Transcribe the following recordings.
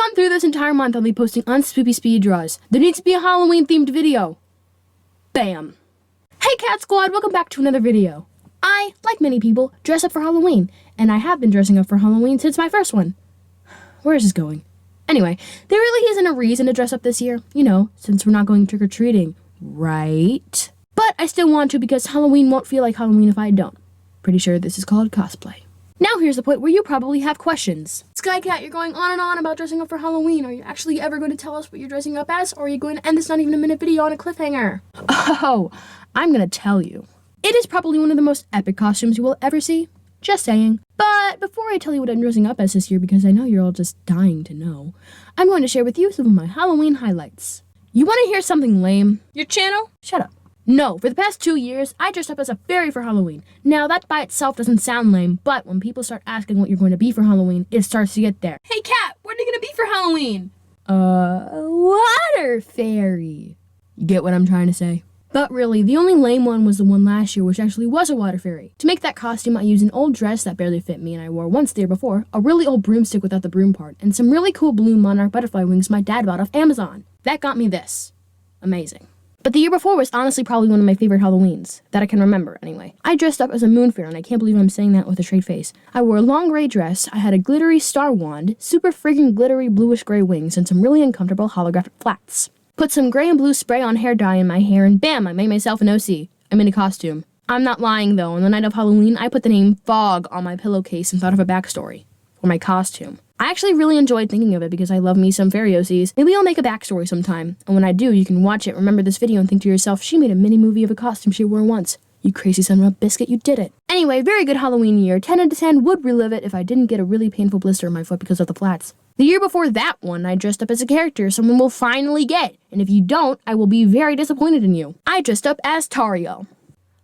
gone through this entire month, I'll be posting unspoopy speed draws. There needs to be a Halloween-themed video. Bam. Hey Cat Squad, welcome back to another video. I, like many people, dress up for Halloween, and I have been dressing up for Halloween since my first one. Where is this going? Anyway, there really isn't a reason to dress up this year, you know, since we're not going trick-or-treating, right? But I still want to because Halloween won't feel like Halloween if I don't. Pretty sure this is called cosplay. Now here's the point where you probably have questions. Skycat, you're going on and on about dressing up for Halloween. Are you actually ever going to tell us what you're dressing up as, or are you going to end this not even a minute video on a cliffhanger? Oh, I'm going to tell you. It is probably one of the most epic costumes you will ever see. Just saying. But before I tell you what I'm dressing up as this year, because I know you're all just dying to know, I'm going to share with you some of my Halloween highlights. You want to hear something lame? Your channel? Shut up. No, for the past 2 years, I dressed up as a fairy for Halloween. Now, that by itself doesn't sound lame, but when people start asking what you're going to be for Halloween, it starts to get there. Hey, Cat, what are you going to be for Halloween? Water fairy. You get what I'm trying to say? But really, the only lame one was the one last year, which actually was a water fairy. To make that costume, I used an old dress that barely fit me and I wore once the year before, a really old broomstick without the broom part, and some really cool blue monarch butterfly wings my dad bought off Amazon. That got me this. Amazing. But the year before was honestly probably one of my favorite Halloweens, that I can remember anyway. I dressed up as a moon fairy, and I can't believe I'm saying that with a straight face. I wore a long gray dress, I had a glittery star wand, super friggin' glittery bluish gray wings, and some really uncomfortable holographic flats. Put some gray and blue spray on hair dye in my hair, and bam, I made myself an OC. I'm in a costume. I'm not lying though, on the night of Halloween, I put the name Fog on my pillowcase and thought of a backstory for my costume. I actually really enjoyed thinking of it because I love me some fairy OCs. Maybe I'll make a backstory sometime, and when I do, you can watch it, remember this video, and think to yourself, she made a mini-movie of a costume she wore once. You crazy son of a biscuit, you did it. Anyway, very good Halloween year. 10 out of 10, would relive it if I didn't get a really painful blister in my foot because of the flats. The year before that one, I dressed up as a character someone will finally get, and if you don't, I will be very disappointed in you. I dressed up as Tario.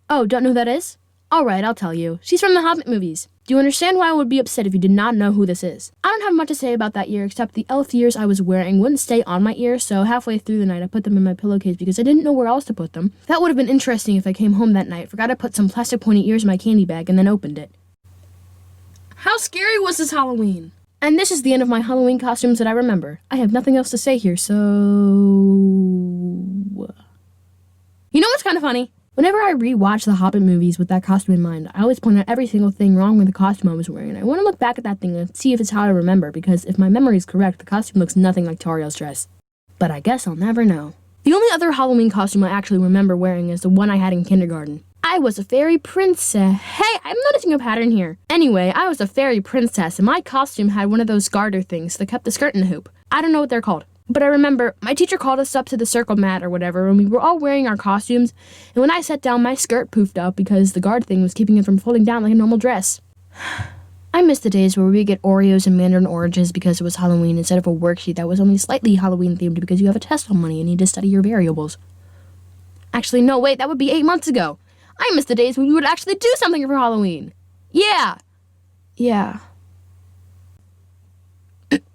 Oh, don't know who that is? Alright, I'll tell you. She's from the Hobbit movies. Do you understand why I would be upset if you did not know who this is? I don't have much to say about that year except the elf ears I was wearing wouldn't stay on my ears, so halfway through the night I put them in my pillowcase because I didn't know where else to put them. That would have been interesting if I came home that night, forgot to put some plastic pointy ears in my candy bag, and then opened it. How scary was this Halloween? And this is the end of my Halloween costumes that I remember. I have nothing else to say here, so... You know what's kind of funny? Whenever I re-watch the Hobbit movies with that costume in mind, I always point out every single thing wrong with the costume I was wearing. I want to look back at that thing and see if it's how I remember, because if my memory is correct, the costume looks nothing like Tario's dress. But I guess I'll never know. The only other Halloween costume I actually remember wearing is the one I had in kindergarten. I was a fairy princess. Hey, I'm noticing a pattern here. Anyway, I was a fairy princess, and my costume had one of those garter things that kept the skirt in a hoop. I don't know what they're called. But I remember, my teacher called us up to the circle mat or whatever, and we were all wearing our costumes, and when I sat down, my skirt poofed up because the guard thing was keeping it from folding down like a normal dress. I miss the days where we get Oreos and Mandarin oranges because it was Halloween instead of a worksheet that was only slightly Halloween-themed because you have a test on Monday and need to study your variables. Actually, no, wait, that would be 8 months ago. I miss the days when we would actually do something for Halloween. Yeah.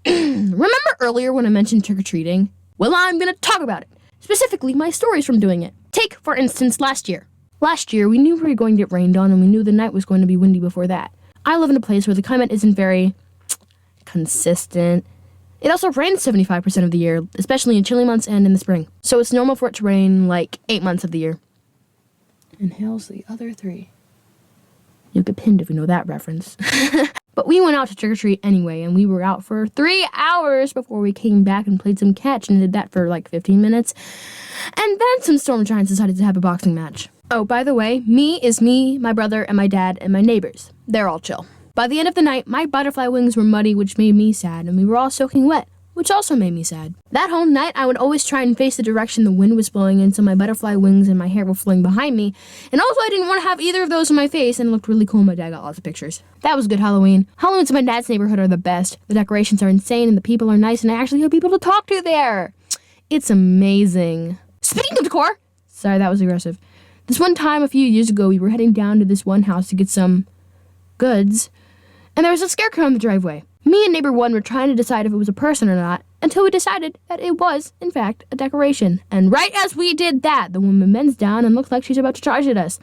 Remember earlier when I mentioned trick-or-treating? Well, I'm gonna talk about it. Specifically, my stories from doing it. Take, for instance, last year. Last year, we knew we were going to get rained on, and we knew the night was going to be windy before that. I live in a place where the climate isn't very consistent. It also rains 75% of the year, especially in chilly months and in the spring. So it's normal for it to rain like 8 months of the year. And hails the other 3. You'll get pinned if you know that reference. But we went out to trick-or-treat anyway, and we were out for 3 hours before we came back and played some catch and did that for like 15 minutes. And then some storm giants decided to have a boxing match. Oh, by the way, me is me, my brother, and my dad, and my neighbors. They're all chill. By the end of the night, my butterfly wings were muddy, which made me sad, and we were all soaking wet, which also made me sad. That whole night, I would always try and face the direction the wind was blowing in, so my butterfly wings and my hair were flowing behind me. And also, I didn't want to have either of those in my face, and it looked really cool. My dad got lots of pictures. That was good Halloween. Halloweens in my dad's neighborhood are the best. The decorations are insane, and the people are nice, and I actually have people to talk to there. It's amazing. Speaking of decor, sorry, that was aggressive. This one time a few years ago, we were heading down to this one house to get some goods, and there was a scarecrow in the driveway. Me and neighbor 1 were trying to decide if it was a person or not, until we decided that it was, in fact, a decoration. And right as we did that, the woman bends down and looks like she's about to charge at us.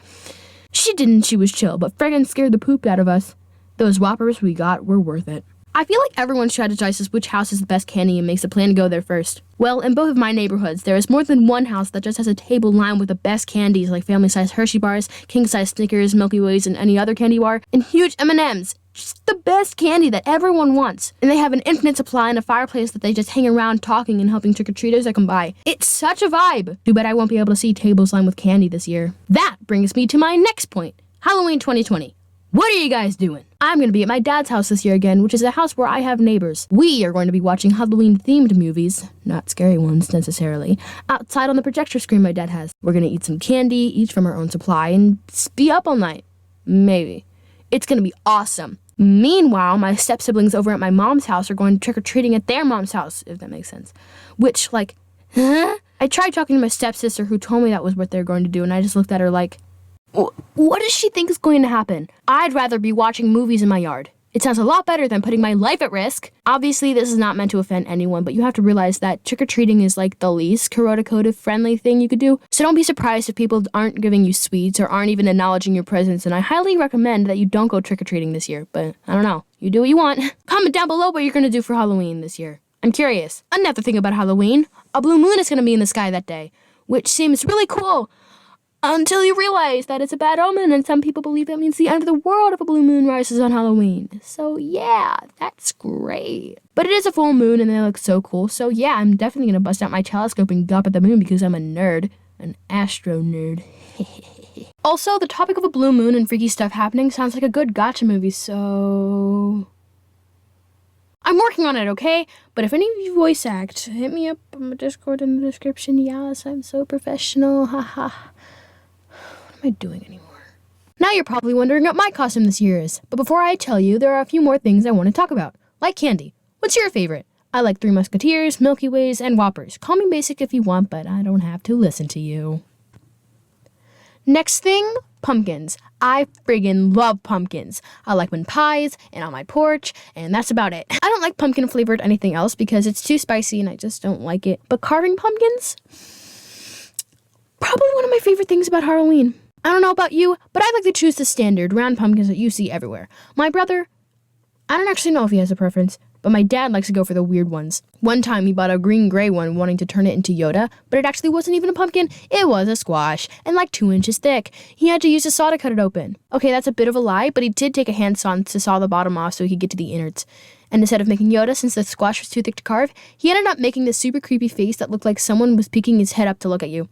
She didn't, she was chill, but friggin' scared the poop out of us. Those whoppers we got were worth it. I feel like everyone strategizes which house is the best candy and makes a plan to go there first. Well, in both of my neighborhoods, there is more than one house that just has a table lined with the best candies like family-size Hershey bars, king-size Snickers, Milky Ways, and any other candy bar, and huge M&Ms. Just the best candy that everyone wants. And they have an infinite supply and a fireplace that they just hang around talking and helping trick-or-treaters that come by. It's such a vibe. Too bad I won't be able to see tables lined with candy this year. That brings me to my next point. Halloween 2020. What are you guys doing? I'm going to be at my dad's house this year again, which is a house where I have neighbors. We are going to be watching Halloween-themed movies, not scary ones necessarily, outside on the projector screen my dad has. We're going to eat some candy, each from our own supply, and be up all night. Maybe. It's going to be awesome. Meanwhile, my step-siblings over at my mom's house are going trick-or-treating at their mom's house, if that makes sense. Which, like, huh? I tried talking to my stepsister who told me that was what they're going to do, and I just looked at her like, what does she think is going to happen? I'd rather be watching movies in my yard. It sounds a lot better than putting my life at risk. Obviously, this is not meant to offend anyone, but you have to realize that trick-or-treating is like the least corona-code-friendly thing you could do. So don't be surprised if people aren't giving you sweets or aren't even acknowledging your presence, and I highly recommend that you don't go trick-or-treating this year. But I don't know. You do what you want. Comment down below what you're going to do for Halloween this year. I'm curious. Another thing about Halloween, a blue moon is going to be in the sky that day, which seems really cool. Until you realize that it's a bad omen, and some people believe that means the end of the world if a blue moon rises on Halloween. So yeah, that's great. But it is a full moon and they look so cool, so yeah, I'm definitely gonna bust out my telescope and go up at the moon because I'm a nerd. An astro nerd. Also, the topic of a blue moon and freaky stuff happening sounds like a good Gacha movie, so... I'm working on it, okay? But if any of you voice act, hit me up on my Discord in the description. Yes, I'm so professional, haha. What am I doing anymore? Now you're probably wondering what my costume this year is. But before I tell you, there are a few more things I want to talk about. Like candy. What's your favorite? I like Three Musketeers, Milky Ways, and Whoppers. Call me basic if you want, but I don't have to listen to you. Next thing, pumpkins. I friggin' love pumpkins. I like them in pies and on my porch, and that's about it. I don't like pumpkin flavored anything else because it's too spicy and I just don't like it. But carving pumpkins? Probably one of my favorite things about Halloween. I don't know about you, but I like to choose the standard round pumpkins that you see everywhere. My brother, I don't actually know if he has a preference, but my dad likes to go for the weird ones. One time he bought a green-gray one wanting to turn it into Yoda, but it actually wasn't even a pumpkin, it was a squash, and like 2 inches thick. He had to use a saw to cut it open. Okay, that's a bit of a lie, but he did take a handsaw to saw the bottom off so he could get to the innards. And instead of making Yoda, since the squash was too thick to carve, he ended up making this super creepy face that looked like someone was peeking his head up to look at you.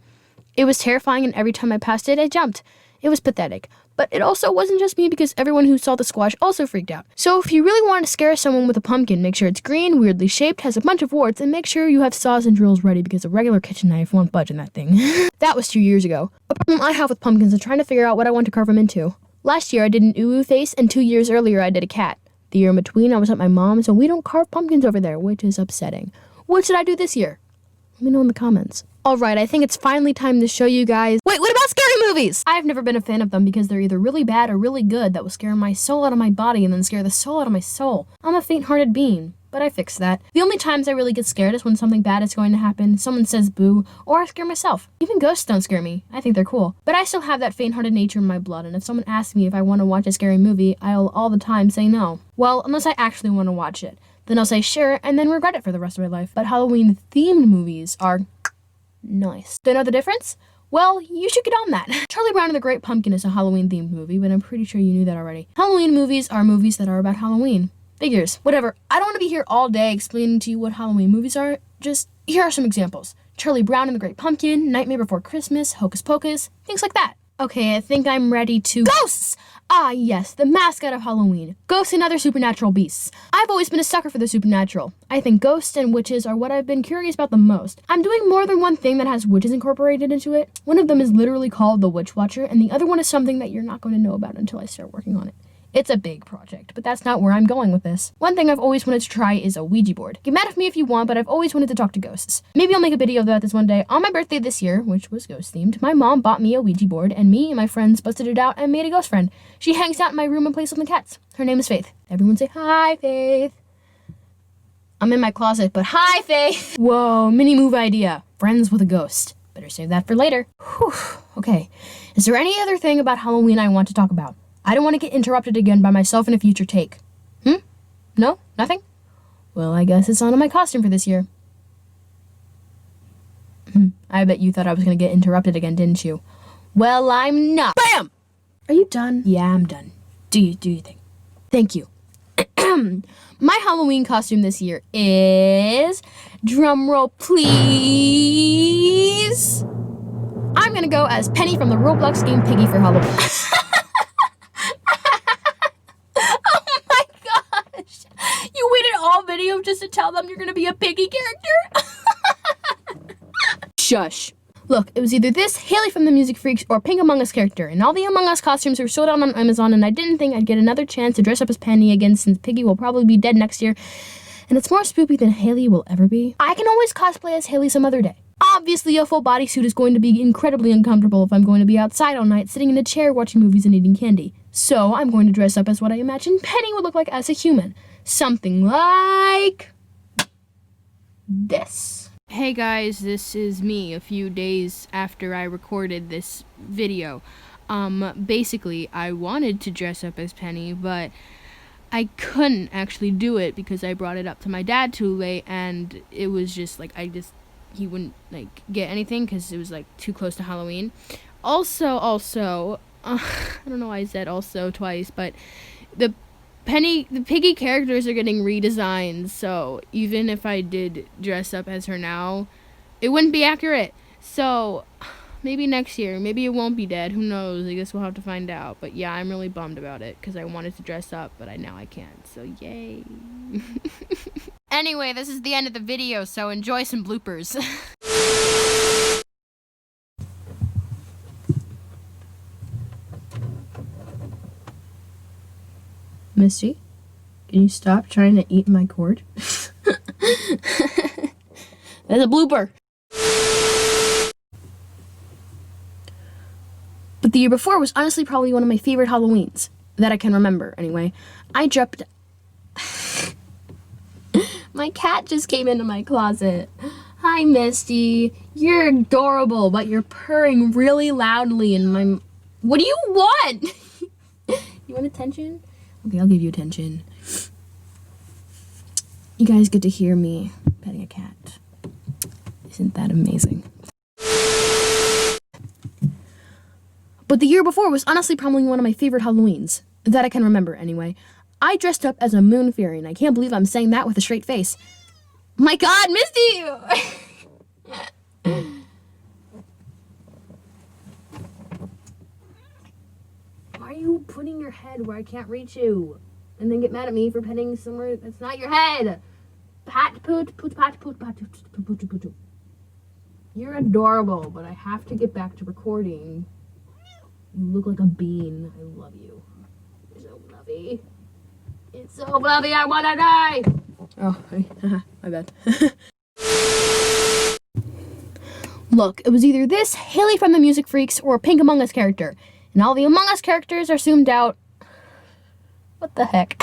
It was terrifying, and every time I passed it, I jumped. It was pathetic. But it also wasn't just me because everyone who saw the squash also freaked out. So if you really want to scare someone with a pumpkin, make sure it's green, weirdly shaped, has a bunch of warts, and make sure you have saws and drills ready because a regular kitchen knife won't budge in that thing. That was 2 years ago. A problem I have with pumpkins is trying to figure out what I want to carve them into. Last year I did an uwu face, and 2 years earlier I did a cat. The year in between I was at my mom's, and we don't carve pumpkins over there, which is upsetting. What should I do this year? Let me know in the comments. Alright, I think it's finally time to show you guys... Wait, what about scary movies? I've never been a fan of them because they're either really bad or really good that will scare my soul out of my body and then scare the soul out of my soul. I'm a faint-hearted being, but I fixed that. The only times I really get scared is when something bad is going to happen, someone says boo, or I scare myself. Even ghosts don't scare me. I think they're cool. But I still have that faint-hearted nature in my blood, and if someone asks me if I want to watch a scary movie, I'll all the time say no. Well, unless I actually want to watch it. Then I'll say sure, and then regret it for the rest of my life. But Halloween-themed movies are... nice. Don't know the difference? Well, you should get on that. Charlie Brown and the Great Pumpkin is a Halloween-themed movie, but I'm pretty sure you knew that already. Halloween movies are movies that are about Halloween. Figures. Whatever. I don't want to be here all day explaining to you what Halloween movies are. Just, here are some examples. Charlie Brown and the Great Pumpkin, Nightmare Before Christmas, Hocus Pocus, things like that. Okay, I think I'm ready to... Ghosts! Ah, yes, the mascot of Halloween. Ghosts and other supernatural beasts. I've always been a sucker for the supernatural. I think ghosts and witches are what I've been curious about the most. I'm doing more than one thing that has witches incorporated into it. One of them is literally called The Witch Watcher, and the other one is something that you're not going to know about until I start working on it. It's a big project, but that's not where I'm going with this. One thing I've always wanted to try is a Ouija board. Get mad at me if you want, but I've always wanted to talk to ghosts. Maybe I'll make a video about this one day. On my birthday this year, which was ghost themed, my mom bought me a Ouija board, and me and my friends busted it out and made a ghost friend. She hangs out in my room and plays with the cats. Her name is Faith. Everyone say, hi, Faith. I'm in my closet, but hi, Faith. Whoa, mini move idea. Friends with a ghost. Better save that for later. Whew, okay. Is there any other thing about Halloween I want to talk about? I don't want to get interrupted again by myself in a future take. No? Nothing? Well, I guess it's on my costume for this year. I bet you thought I was gonna get interrupted again, didn't you? Well, I'm not. BAM! Are you done? Yeah, I'm done. Do you think? Thank you. My Halloween costume this year is, drumroll please, I'm gonna go as Penny from the Roblox game Piggy for Halloween. Oh my gosh! You waited all video just to tell them you're gonna be a piggy character? Shush. Look, it was either this, Haley from the Music Freaks, or Pink Among Us character, and all the Among Us costumes were sold out on Amazon, and I didn't think I'd get another chance to dress up as Penny again since Piggy will probably be dead next year, and it's more spooky than Haley will ever be. I can always cosplay as Haley some other day. Obviously, a full bodysuit is going to be incredibly uncomfortable if I'm going to be outside all night, sitting in a chair watching movies and eating candy. So I'm going to dress up as what I imagine Penny would look like as a human. Something like this. Hey guys, this is me a few days after I recorded this video. Basically, I wanted to dress up as Penny, but I couldn't actually do it because I brought it up to my dad too late, and it was just like, he wouldn't like get anything because it was like too close to Halloween. Also, I don't know why I said also twice, but the Piggy characters are getting redesigned, so even if I did dress up as her now, it wouldn't be accurate. So maybe next year, maybe it won't be dead. Who knows? I guess we'll have to find out. But yeah, I'm really bummed about it because I wanted to dress up, but now I can't. So yay. Anyway, this is the end of the video, so enjoy some bloopers. Misty, can you stop trying to eat my cord? That's a blooper. But the year before was honestly probably one of my favorite Halloweens, that I can remember anyway. I jumped... My cat just came into my closet. Hi, Misty. You're adorable, but you're purring really loudly in my... What do you want? You want attention? Okay, I'll give you attention. You guys get to hear me petting a cat. Isn't that amazing? But the year before was honestly probably one of my favorite Halloweens, that I can remember anyway. I dressed up as a moon fairy, and I can't believe I'm saying that with a straight face. My God, Misty! Why are you putting your head where I can't reach you? And then get mad at me for petting somewhere that's not your head. Pat, poot, poot, pat, poot, pat, poot, poot, poot, poot, poot. You're adorable, but I have to get back to recording. You look like a bean. I love you. You're so fluffy. It's so fluffy, I wanna die! Oh, my bad. Look, it was either this, Haley from the Music Freaks, or a Pink Among Us character. And all the Among Us characters are zoomed out. What the heck?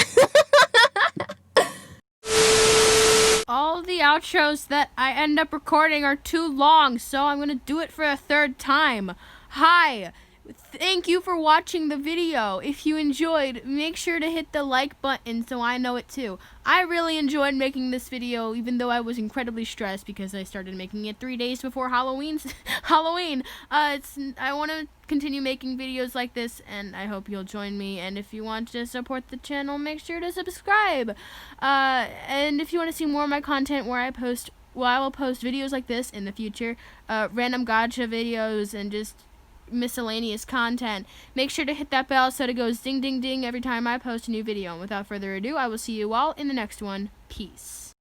All the outros that I end up recording are too long, so I'm gonna do it for a third time. Hi! Thank you for watching the video. If you enjoyed, make sure to hit the like button so I know it too. I really enjoyed making this video, even though I was incredibly stressed because I started making it 3 days before Halloween. I want to continue making videos like this, and I hope you'll join me. And if you want to support the channel, make sure to subscribe. And if you want to see more of my content where I will post videos like this in the future, random gacha videos, and just miscellaneous content, make sure to hit that bell so it goes ding ding ding every time I post a new video. And without further ado, I will see you all in the next one. Peace.